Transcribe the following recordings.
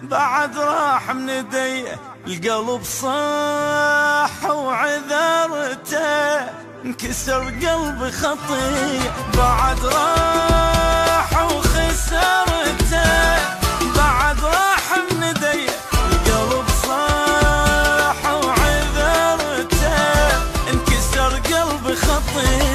بعد راح من يديه، القلب صاح وعذرته، انكسر قلبي خطيه. بعد راح وخسرته، بعد راح من يديه، القلب صاح وعذرته، انكسر قلبي خطيه.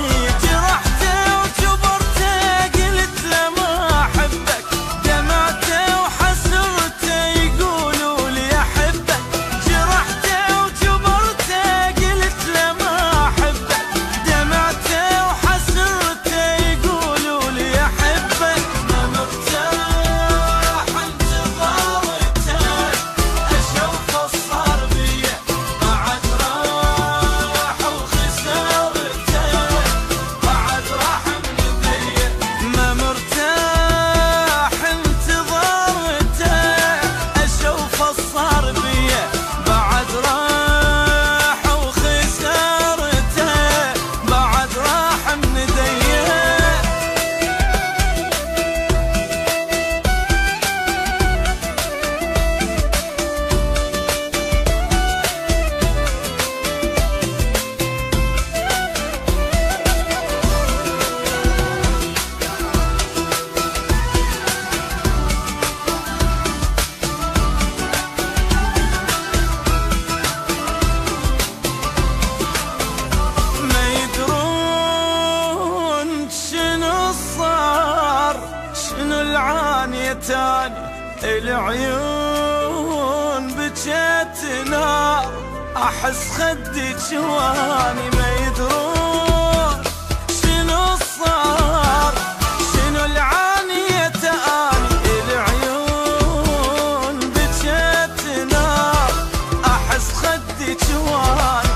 العانيتاني العيون بجت نار، احس خدي جواني ما يدرون شنو صار، شنو العانيتاني العيون بجت نار، احس خدي جواني.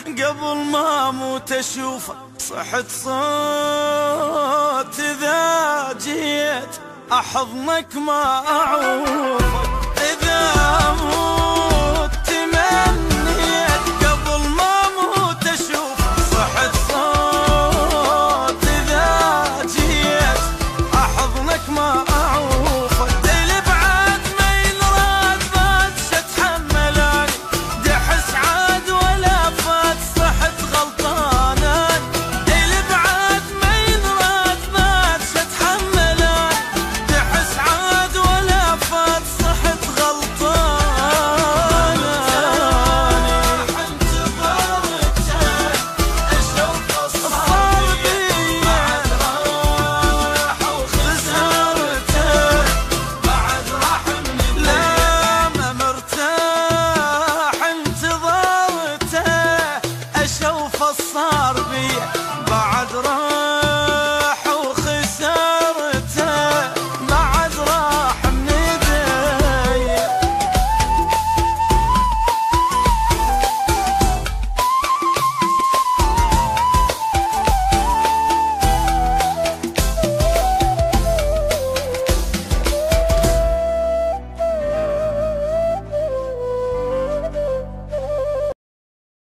قبل ما اموت اشوفك، صحت صوت اذا جيت احضنك ما اعوفك. اذا اموت تمنيت قبل ما اموت اشوفك، صحت صوت اذا جيت احضنك ما اعوفك. البعد ما ينراد بات اتحملاني، دحس عاد ولا فات صحت غلطانة. البعد ما ينراد بات اتحملاني، دحس عاد ولا فات صحت غلطانة. حنت ضربتك اشوف الصار بيا، بعد راح وخسرتك، بعد راح من لا ما مرتاح انتظرته اشوف الصار بيا.